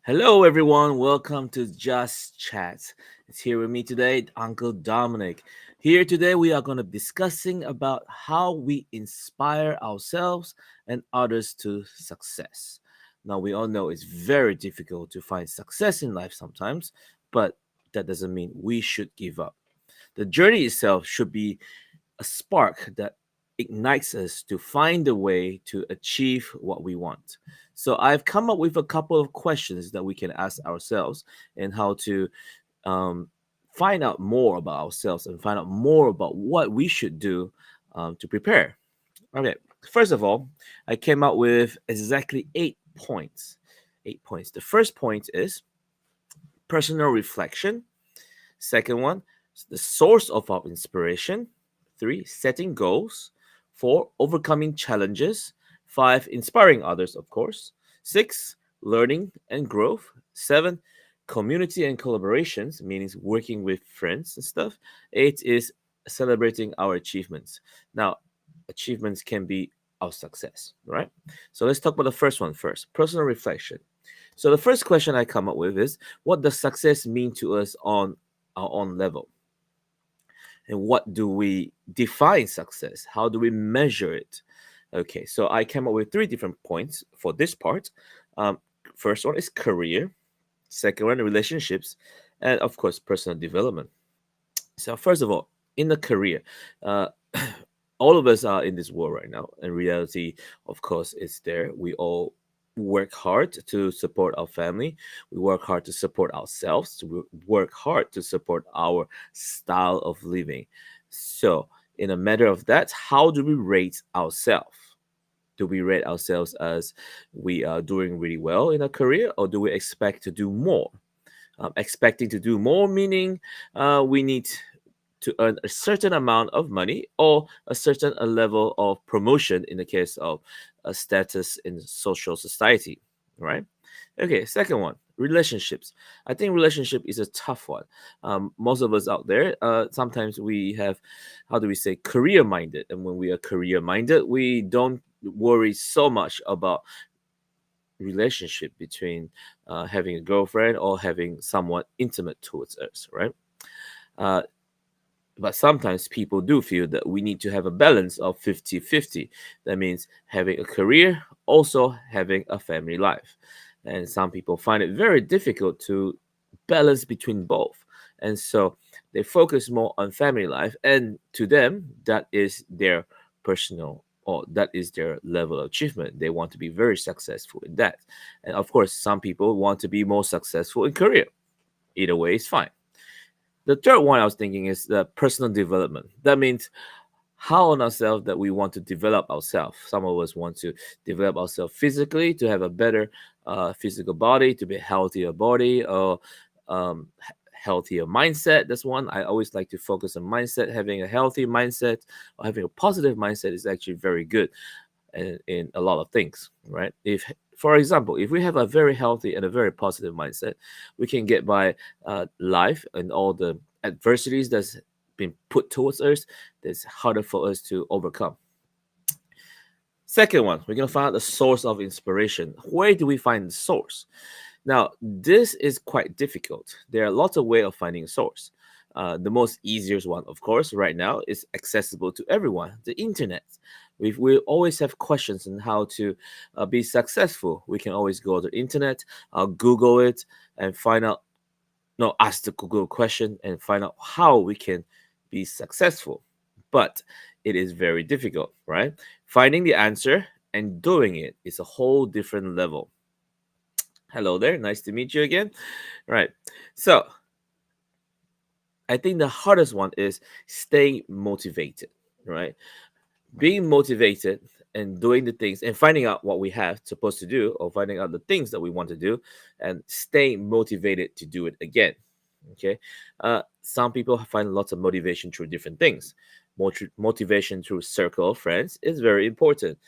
Hello, everyone. Welcome to Just Chat. It's here with me today, Uncle Dominic. Here today, we are going to be discussing about how we inspire ourselves and others to success. Now, we all know it's very difficult to find success in life sometimes, but that doesn't mean we should give up. The journey itself should be a spark that ignites us to find a way to achieve what we want. So I've come up with a couple of questions that we can ask ourselves and how to um, find out more about ourselves and find out more about what we should do to prepare. Okay, first of all, I came up with exactly 8 points. 8 points. The first point is personal reflection. Second one, the source of our inspiration. Three, setting goals. Four, overcoming challenges. Five, inspiring others, of course. Six, learning and growth. Seven, community and collaborations, meaning working with friends and stuff. Eight is celebrating our achievements. Now, achievements can be our success, right? So let's talk about the first one first, personal reflection. So the first question I come up with is, what does success mean to us on our own level? And what do we define success? How do we measure it? Okay, so I came up with three different points for this part. Um, First one is career, second one, relationships, and of course, personal development. So, first of all, in the career, uh, all of us are in this world right now, and reality, of course, is there. We all work hard to support our family. We work hard to support ourselves. We work hard to support our style of living. So, in a matter of that, how do we rate ourselves? Do we rate ourselves as we are doing really well in our career, or do we expect to do more? Expecting to do more meaning we need to earn a certain amount of money or a certain level of promotion in the case of a status in social society, right? Okay, second one, relationships. I think relationship is a tough one. Most of us out there, sometimes we have, how do we say, career minded, and when we are career minded, we don't worry so much about relationship between having a girlfriend or having someone intimate towards us, right? Uh, but sometimes people do feel that we need to have a balance of 50-50. That means having a career, also having a family life. And some people find it very difficult to balance between both. And so they focus more on family life. And to them, that is their personal or that is their level of achievement. They want to be very successful in that. And of course, some people want to be more successful in career. Either way is fine. The third one I was thinking is the personal development. That means how on ourselves that we want to develop ourselves. Some of us want to develop ourselves physically to have a better physical body, to be a healthier body, or healthier mindset. That's one. I always like to focus on mindset. Having a healthy mindset or having a positive mindset is actually very good in a lot of things, right? If, for example, if we have a very healthy and a very positive mindset, we can get by life and all the adversities that's been put towards us that's harder for us to overcome. Second one, we're going to find out the source of inspiration. Where do we find the source? Now, this is quite difficult. There are lots of ways of finding a source. The most easiest one, of course, right now is accessible to everyone, the internet. We always have questions on how to be successful. We can always go to the internet, Google it, and find out, no, ask the Google question and find out how we can be successful. But it is very difficult, right? Finding the answer and doing it is a whole different level. Hello there, nice to meet you again. Right. So, I think the hardest one is staying motivated, right? Being motivated and doing the things and finding out what we have supposed to do or finding out the things that we want to do and staying motivated to do it again. Okay. Some people find lots of motivation through different things. Motivation through circle of friends is very important.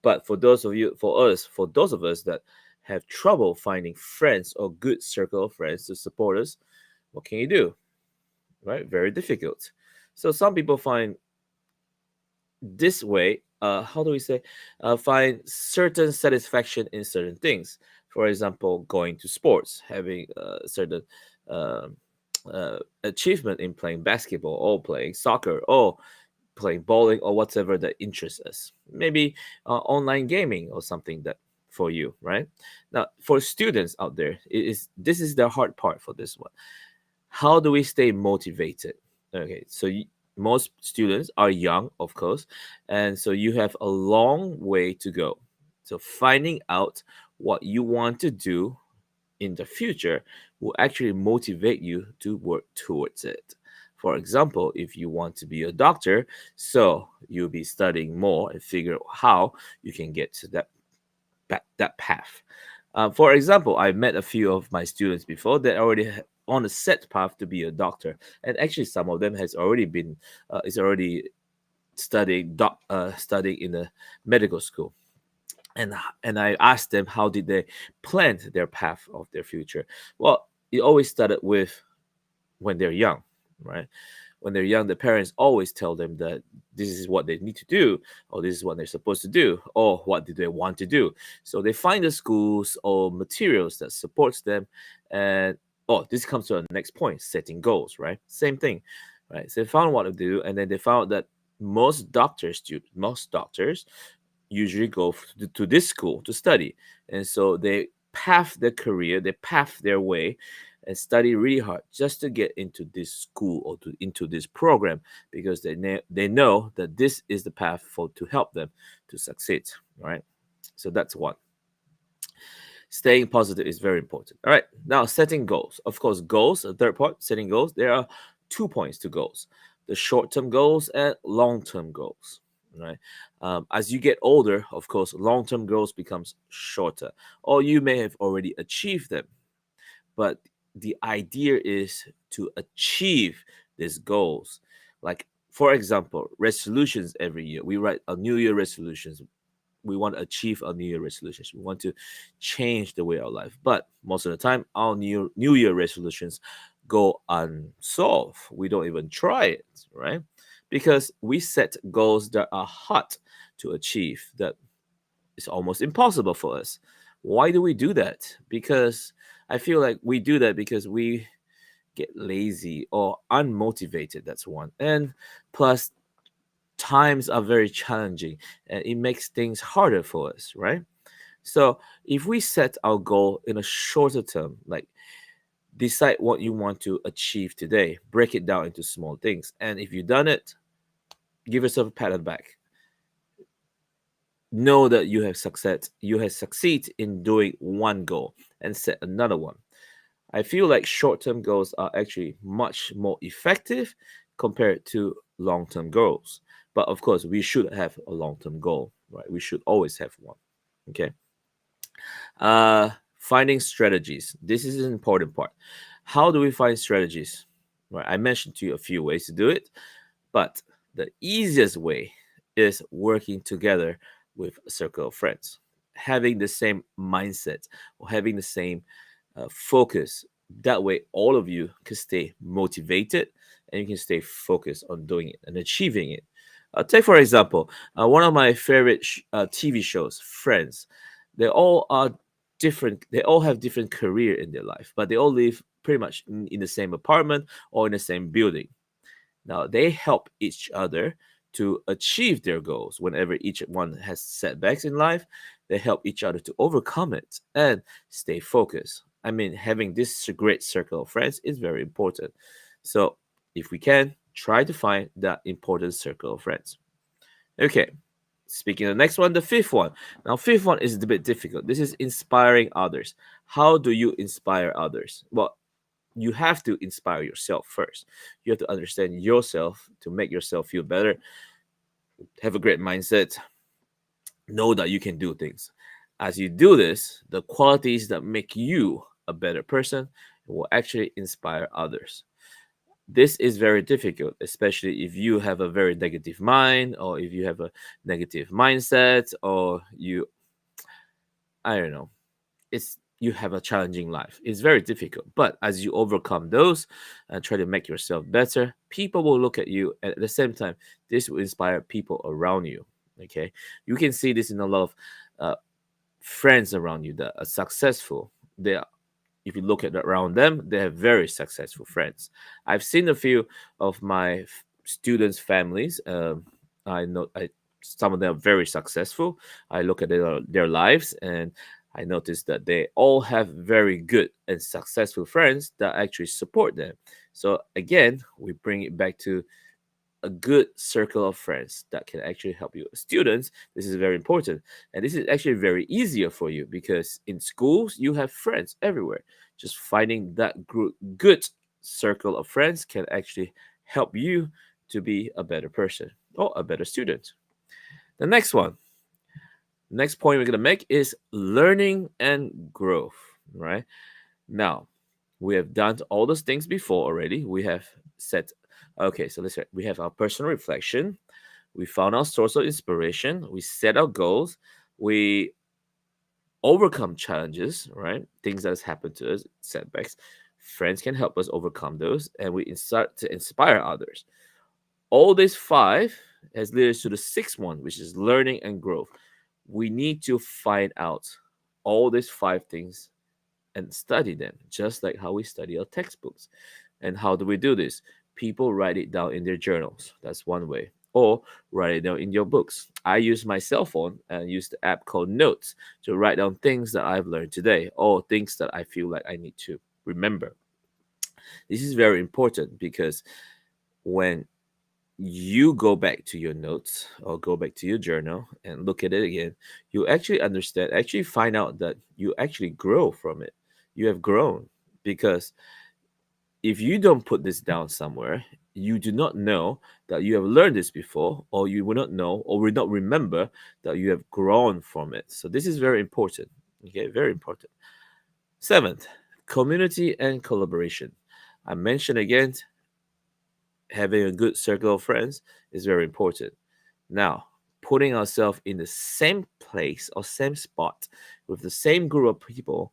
But for those of us that have trouble finding friends or good circle of friends to support us, what can you do? Right? Very difficult. So some people find this way, how do we say, find certain satisfaction in certain things. For example, going to sports, having a certain uh, achievement in playing basketball or playing soccer or playing bowling or whatever that interests us. Maybe online gaming or something that for you, right? Now, for students out there, this is the hard part for this one. How do we stay motivated? Okay, so most students are young, of course, and so you have a long way to go. So finding out what you want to do in the future will actually motivate you to work towards it. For example, if you want to be a doctor, so you'll be studying more and figure out how you can get to that path. For example, I met a few of my students before that already on a set path to be a doctor, and actually some of them has already been is already studying in a medical school. And I asked them how did they plan their path of their future. Well, it always started with when they're young, right? When they're young, the parents always tell them that this is what they need to do, or this is what they're supposed to do, or what do they want to do. So they find the schools or materials that supports them, and oh, this comes to our next point: setting goals, right? Same thing, right? So they found what to do, and then they found that most doctors usually go to this school to study, and so they path their career, they path their way and study really hard just to get into this school or into this program, because they know that this is the path for to help them to succeed, right? So that's one. Staying positive is very important. All right, now setting goals. Of course, goals, the third part, setting goals. There are 2 points to goals: the short-term goals and long-term goals. Right. As you get older, of course, long-term goals becomes shorter, or you may have already achieved them. But the idea is to achieve these goals. Like, for example, resolutions every year. We write a New Year resolutions. We want to achieve our New Year resolutions. We want to change the way our life. But most of the time, our New Year resolutions go unsolved. We don't even try it, right? Because we set goals that are hard to achieve, that is almost impossible for us. Why do we do that? Because I feel like we do that because we get lazy or unmotivated. That's one. And plus, times are very challenging and it makes things harder for us, right? So if we set our goal in a shorter term, like decide what you want to achieve today, break it down into small things. And if you've done it, give yourself a pat on the back. Know that you have succeed in doing one goal and set another one. I feel like short-term goals are actually much more effective compared to long-term goals. But of course, we should have a long-term goal, right? We should always have one. Okay. uh Finding strategies, this is an important part. How do we find strategies? Right, I mentioned to you a few ways to do it, but the easiest way is working together with a circle of friends, having the same mindset or having the same focus. That way, all of you can stay motivated and you can stay focused on doing it and achieving it. Take, for example, one of my favorite TV shows, Friends. They all are different. They all have different career in their life, but they all live pretty much in the same apartment or in the same building. Now they help each other to achieve their goals. Whenever each one has setbacks in life, they help each other to overcome it and stay focused. I mean, having this great circle of friends is very important. So, if we can, try to find that important circle of friends. Okay. Speaking of the next one, the fifth one. Now, fifth one is a bit difficult. This is inspiring others. How do you inspire others? Well, you have to inspire yourself first. You have to understand yourself to make yourself feel better, have a great mindset, know that you can do things. As you do this, the qualities that make you a better person will actually inspire others. This is very difficult, especially if you have a very negative mind or if you have a negative mindset or I don't know, it's you have a challenging life. It's very difficult, but as you overcome those and try to make yourself better, people will look at you, and at the same time this will inspire people around you. Okay, you can see this in a lot of uh, friends around you that are successful. They are, if you look at around them, they have very successful friends. I've seen a few of my students' families. I know some of them are very successful. I look at their lives and I notice that they all have very good and successful friends that actually support them. So again, we bring it back to a good circle of friends that can actually help you. Students, this is very important. And this is actually very easier for you because in schools, you have friends everywhere. Just finding that good circle of friends can actually help you to be a better person or a better student. The next point we're going to make is learning and growth, right? Now, we have done all those things before already. We have set, okay, so let's say we have our personal reflection. We found our source of inspiration. We set our goals. We overcome challenges, right? Things that has happened to us, setbacks. Friends can help us overcome those, and we start to inspire others. All these five has led us to the sixth one, which is learning and growth. We need to find out all these five things and study them, just like how we study our textbooks. And how do we do this? People write it down in their journals. That's one way. Or write it down in your books. I use my cell phone and use the app called Notes to write down things that I've learned today or things that I feel like I need to remember. This is very important because when you go back to your notes or go back to your journal and look at it again, you actually understand, actually find out that you actually grow from it. You have grown because if you don't put this down somewhere, you do not know that you have learned this before, or you will not know or will not remember that you have grown from it. So, this is very important. Okay, very important. Seventh, community and collaboration. I mentioned again, having a good circle of friends is very important. Now, putting ourselves in the same place or same spot with the same group of people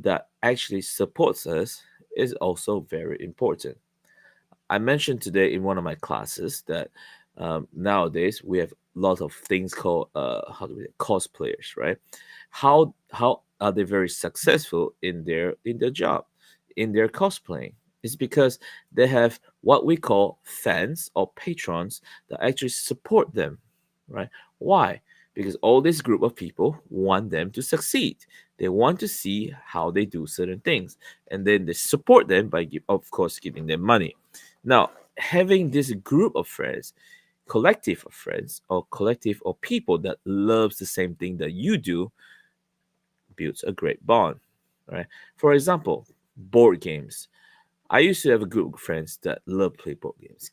that actually supports us is also very important. I mentioned today in one of my classes that nowadays we have lots of things called how do we cosplayers, right? How are they very successful in their job, in their cosplaying? It's because they have what we call fans or patrons that actually support them, right? Why? Because all this group of people want them to succeed. They want to see how they do certain things, and then they support them by, of course, giving them money. Now, having this group of friends, collective of friends, or collective of people that loves the same thing that you do, builds a great bond, right? For example, board games. I used to have a group of friends that love play board games.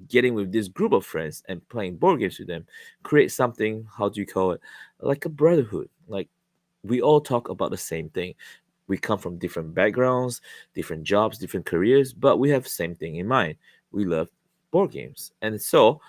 Getting with this group of friends and playing board games with them create something. How do you call it? Like a brotherhood. Like we all talk about the same thing. We come from different backgrounds, different jobs, different careers, but we have the same thing in mind. We love board games, and so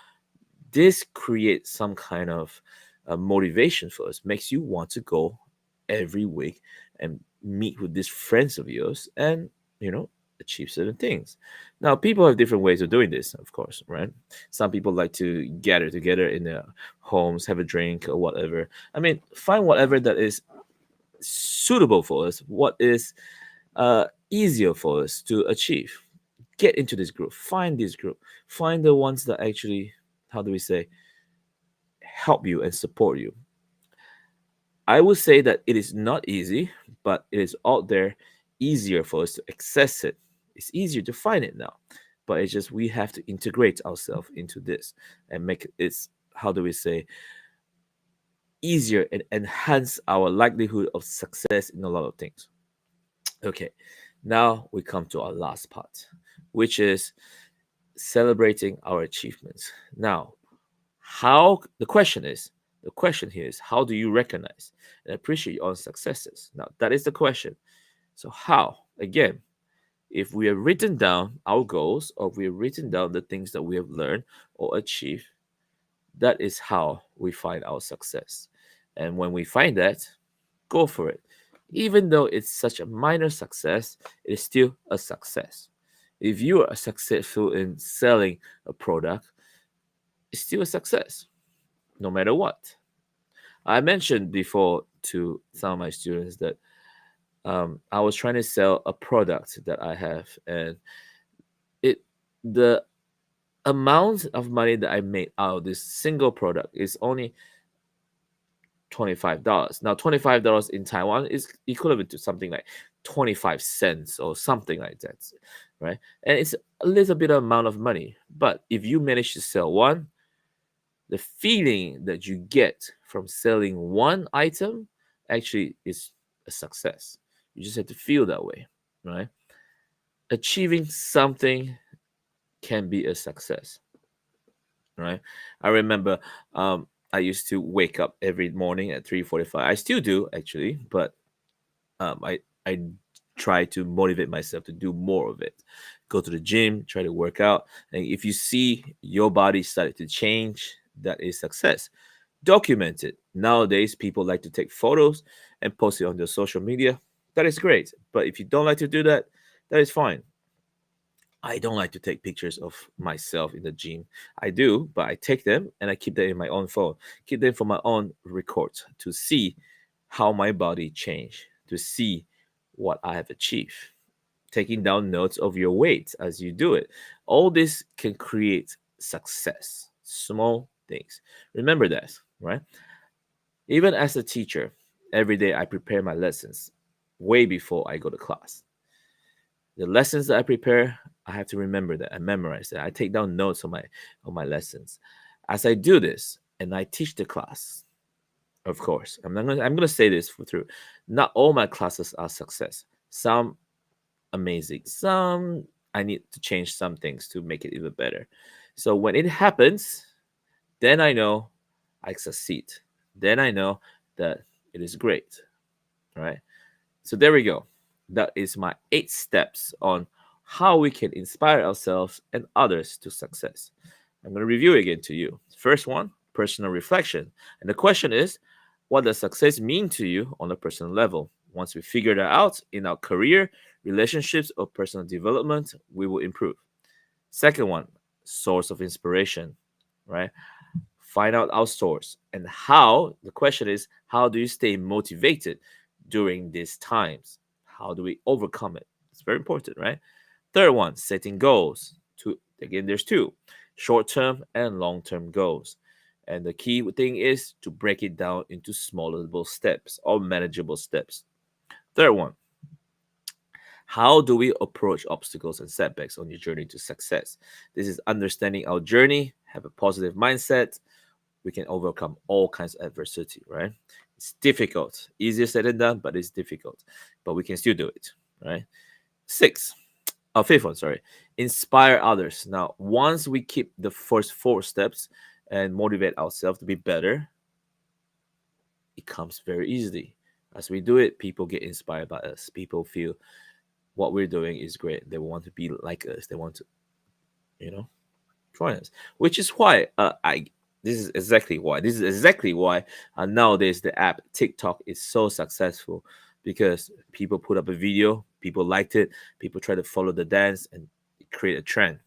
this creates some kind of motivation for us. Makes you want to go every week and meet with these friends of yours, and you know achieve certain things. Now, people have different ways of doing this, of course, right? Some people like to gather together in their homes, have a drink or whatever. I mean, find whatever that is suitable for us, what is easier for us to achieve. Get into this group, find this group, find the ones that actually, how do we say, help you and support you. I would say that it is not easy, but it is out there, easier for us to access it. It's easier to find it now, but it's just we have to integrate ourselves into this and make it, how do we say, easier and enhance our likelihood of success in a lot of things. Okay, now we come to our last part, which is celebrating our achievements. Now, how the question here is how do you recognize and appreciate your own successes? Now, that is the question. So, how? Again, if we have written down our goals or we have written down the things that we have learned or achieved, that is how we find our success. And when we find that, go for it. Even though it's such a minor success, it is still a success. If you are successful in selling a product, it's still a success, no matter what. I mentioned before to some of my students that I was trying to sell a product that I have, and it the amount of money that I made out of this single product is only $25. Now, $25 in Taiwan is equivalent to something like 25 cents or something like that, right? And it's a little bit of amount of money. But if you manage to sell one, the feeling that you get from selling one item actually is a success. You just have to feel that way, right? Achieving something can be a success, right? I remember I used to wake up every morning at 3:45. I still do actually, but I try to motivate myself to do more of it. Go to the gym, try to work out, and if you see your body started to change, that is success. Document it. Nowadays, people like to take photos and post it on their social media. That is great. But if you don't like to do that, that is fine. I don't like to take pictures of myself in the gym. I do, but I take them and I keep them in my own phone. Keep them for my own records to see how my body changed, to see what I have achieved. Taking down notes of your weight as you do it. All this can create success. Small things. Remember that, right? Even as a teacher, every day I prepare my lessons way before I go to class. The lessons that I prepare, I have to remember that. I memorize that. I take down notes on my lessons. As I do this and I teach the class, of course, I'm gonna say this for through. Not all my classes are success. Some amazing. Some I need to change some things to make it even better. So when it happens, then I know I succeed. Then I know that it is great. Right? So there we go. That is my 8 steps on how we can inspire ourselves and others to success. I'm going to review it again to you. First one, personal reflection. And the question is, what does success mean to you on a personal level? Once we figure that out in our career, relationships, or personal development, we will improve. Second one, source of inspiration, right? Find out our source and how. The question is, how do you stay motivated during these times? How do we overcome it? It's very important, right? Third one, setting goals. Two, again, there's two, short-term and long-term goals. And the key thing is to break it down into smaller steps or manageable steps. Third one, how do we approach obstacles and setbacks on your journey to success? This is understanding our journey, have a positive mindset. We can overcome all kinds of adversity, right? It's difficult, easier said than done, but it's difficult. But we can still do it, right? Six, fifth one, sorry, inspire others. Now, once we keep the first 4 steps and motivate ourselves to be better, it comes very easily. As we do it, people get inspired by us. People feel what we're doing is great. They want to be like us. They want to, you know, join us. Which is why I this is exactly why nowadays the app TikTok is so successful, because people put up a video, people liked it, people try to follow the dance and create a trend,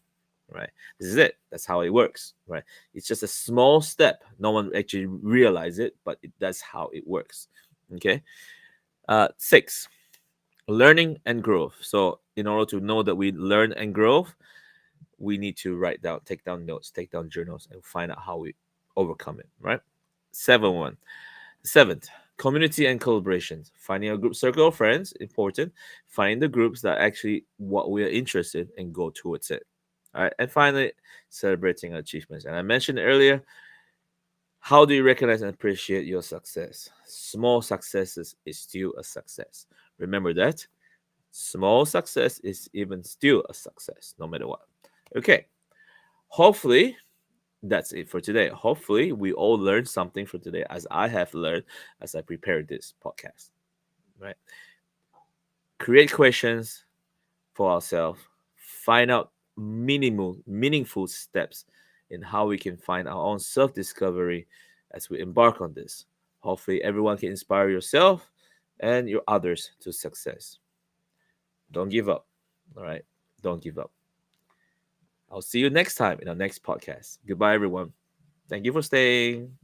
right? This is it. That's how it works, right? It's just a small step. No one actually realize it, but that's how it works. Okay. Six, learning and growth. So in order to know that we learn and grow, we need to write down, take down notes, take down journals, and find out how we overcome it, right? Seventh, community and collaborations. Finding a group circle of friends, important. Find the groups that actually what we are interested in and go towards it. All right. And finally, celebrating achievements. And I mentioned earlier, how do you recognize and appreciate your success? Small successes is still a success. Remember that. Small success is even still a success, no matter what. Okay. Hopefully, that's it for today. Hopefully, we all learned something for today, as I have learned as I prepared this podcast. Right? Create questions for ourselves. Find out meaningful steps in how we can find our own self-discovery as we embark on this. Hopefully, everyone can inspire yourself and your others to success. Don't give up. All right? Don't give up. I'll see you next time in our next podcast. Goodbye, everyone. Thank you for staying.